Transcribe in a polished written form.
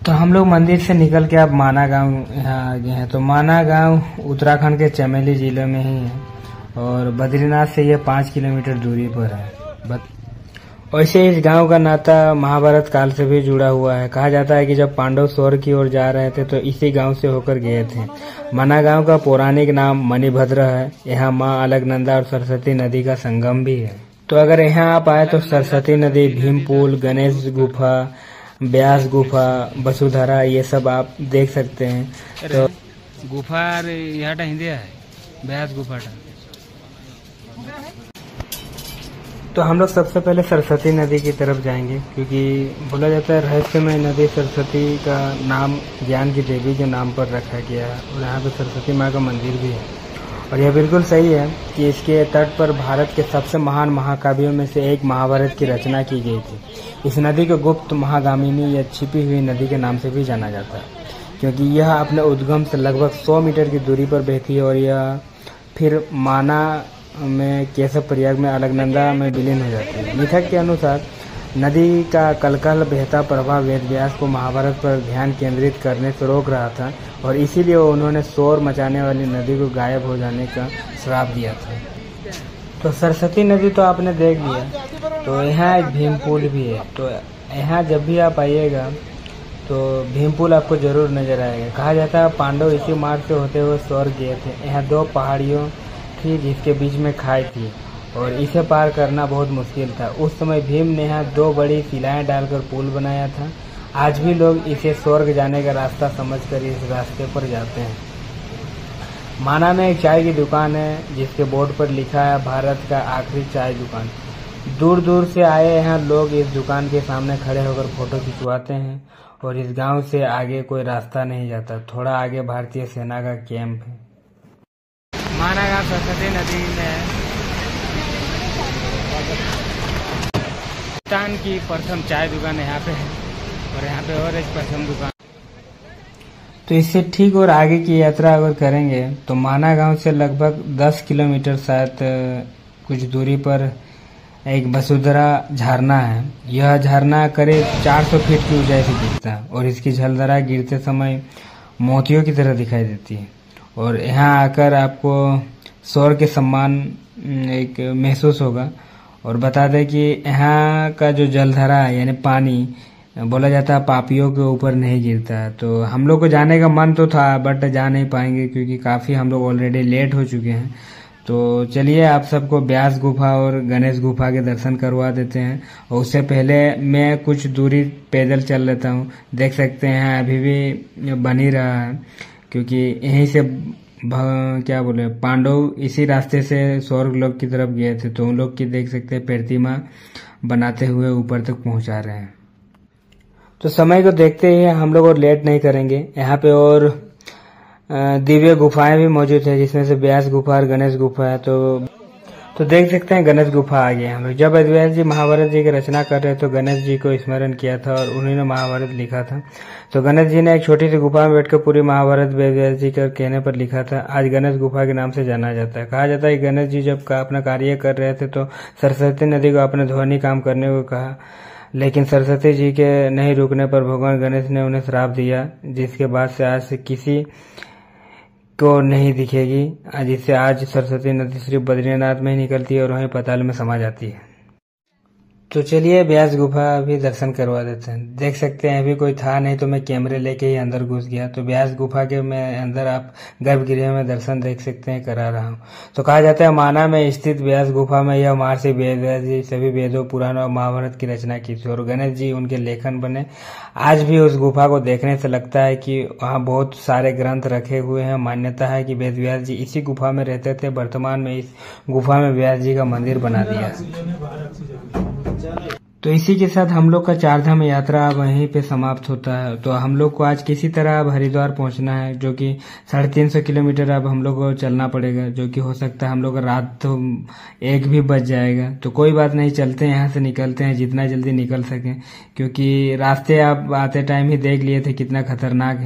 तो हम लोग मंदिर से निकल के अब माना गांव यहाँ आ गए हैं। तो माना गांव उत्तराखंड के चमेली जिले में ही है और बद्रीनाथ से ये 5 किलोमीटर दूरी पर है। वैसे इस गांव का नाता महाभारत काल से भी जुड़ा हुआ है। कहा जाता है कि जब पांडव स्वर्ग की ओर जा रहे थे तो इसी गांव से होकर गए थे। माना गांव का पौराणिक नाम मणिभद्र है। यहाँ माँ अलकनंदा और सरस्वती नदी का संगम भी है। तो अगर यहाँ आप आए तो सरस्वती नदी, भीमपुल, गणेश गुफा, ब्यास गुफा, वसुधरा, ये सब आप देख सकते हैं। तो गुफा यहाँ हिंदी है ब्यास गुफा। तो हम लोग सबसे पहले सरस्वती नदी की तरफ जाएंगे, क्योंकि बोला जाता है रहस्यमय नदी सरस्वती का नाम ज्ञान की देवी के नाम पर रखा गया है और यहाँ पे सरस्वती माँ का मंदिर भी है। और यह बिल्कुल सही है कि इसके तट पर भारत के सबसे महान महाकाव्यों में से एक महाभारत की रचना की गई थी। इस नदी को गुप्त महागामिनी या छिपी हुई नदी के नाम से भी जाना जाता है, क्योंकि यह अपने उद्गम से लगभग 100 मीटर की दूरी पर बहती है और यह फिर माना में केशव प्रयाग में अलकनंदा में विलीन हो जाती है। मिथक के अनुसार नदी का कलकल बहता प्रभाव वेद व्यास को महाभारत पर ध्यान केंद्रित करने से रोक रहा था और इसीलिए उन्होंने शोर मचाने वाली नदी को गायब हो जाने का श्राप दिया था। तो सरस्वती नदी तो आपने देख लिया, तो यहाँ एक भीमपुल भी है। तो यहाँ जब भी आप आइएगा तो भीमपुल आपको जरूर नजर आएगा। कहा जाता है पांडव इसी मार्ग से होते हुए स्वर्ग गए थे। यहाँ 2 पहाड़ियों थी जिसके बीच में खाई थी और इसे पार करना बहुत मुश्किल था। उस समय भीम ने यहाँ 2 बड़ी शिलाएं डालकर पुल बनाया था। आज भी लोग इसे स्वर्ग जाने का रास्ता समझकर इस रास्ते पर जाते हैं। माना में एक चाय की दुकान है जिसके बोर्ड पर लिखा है भारत का आखिरी चाय दुकान। दूर दूर से आए यहाँ लोग इस दुकान के सामने खड़े होकर फोटो खिंचवाते हैं और इस गांव से आगे कोई रास्ता नहीं जाता। थोड़ा आगे भारतीय सेना का कैंप है। माना गांव सरस्वती नदी में हिंदुस्तान की प्रथम चाय दुकान यहाँ पे है और यहाँ पे और एक प्रथम दुकान। तो इससे ठीक और आगे की यात्रा अगर करेंगे तो माना गांव से लगभग 10 किलोमीटर शायद कुछ दूरी पर एक वसुधरा झरना है। यह झरना करीब 400 फीट की ऊंचाई से गिरता है और इसकी झलधारा गिरते समय मोतियों की तरह दिखाई देती है और यहाँ आकर आपको स्वर्ग के सम्मान एक महसूस होगा। और बता दें कि यहाँ का जो जलधारा है यानी पानी बोला जाता है पापियों के ऊपर नहीं गिरता है। तो हम लोग को जाने का मन तो था बट जा नहीं पाएंगे क्योंकि काफ़ी हम लोग ऑलरेडी लेट हो चुके हैं। तो चलिए आप सबको ब्यास गुफा और गणेश गुफा के दर्शन करवा देते हैं और उससे पहले मैं कुछ दूरी पैदल चल लेता हूँ। देख सकते हैं अभी भी बन ही रहा है क्योंकि यहीं से क्या बोले पांडव इसी रास्ते से स्वर्ग लोक की तरफ गए थे। तो उन लोग की देख सकते हैं प्रतिमा बनाते हुए ऊपर तक पहुंचा रहे हैं। तो समय को देखते ही हम लोग और लेट नहीं करेंगे। यहाँ पे और दिव्य गुफाएं भी मौजूद है जिसमें से ब्यास गुफा और गणेश गुफा है। तो देख सकते हैं गणेश गुफा आ गए हम लोग। जब वेदव्यास जी महाभारत जी की रचना कर रहे तो गणेश जी को स्मरण किया था और उन्होंने महाभारत लिखा था। तो गणेश जी ने एक छोटी सी गुफा में बैठकर पूरी महाभारत वेदव्यास जी के कहने पर लिखा था। आज गणेश गुफा के नाम से जाना जाता है। कहा जाता है कि गणेश जी जब अपना कार्य कर रहे थे तो सरस्वती नदी को अपने ध्वनि काम करने को कहा, लेकिन सरस्वती जी के नहीं रुकने पर भगवान गणेश ने उन्हें श्राप दिया, जिसके बाद से आज से किसी को नहीं दिखेगी। जिससे आज सरस्वती नदी सिर्फ बद्रीनाथ में ही निकलती है और वहीं पाताल में समा जाती है। तो चलिए ब्यास गुफा भी दर्शन करवा देते हैं। देख सकते हैं अभी कोई था नहीं तो मैं कैमरे लेके ही अंदर घुस गया। तो ब्यास गुफा के मैं अंदर आप गर्भगृह में दर्शन देख सकते हैं करा रहा हूँ। तो कहा जाता है माना में स्थित ब्यास गुफा में यह महर्षि वेदव्यास जी सभी वेदों पुराण और महाभारत की रचना की थी और गणेश जी उनके लेखन बने। आज भी उस गुफा को देखने से लगता है कि वहाँ बहुत सारे ग्रंथ रखे हुए हैं। मान्यता है कि वेदव्यास जी इसी गुफा में रहते थे। वर्तमान में इस गुफा में व्यास जी का मंदिर बना दिया। तो इसी के साथ हम लोग का 4 धाम यात्रा अब वहीं पे समाप्त होता है। तो हम लोग को आज किसी तरह अब हरिद्वार पहुंचना है, जो कि 350 किलोमीटर अब हम लोग को चलना पड़ेगा, जो कि हो सकता है हम लोग रात तो 1 भी बज जाएगा। तो कोई बात नहीं, चलते हैं यहाँ से, निकलते हैं जितना जल्दी निकल सकें, क्योंकि रास्ते आप आते टाइम ही देख लिए थे कितना खतरनाक है।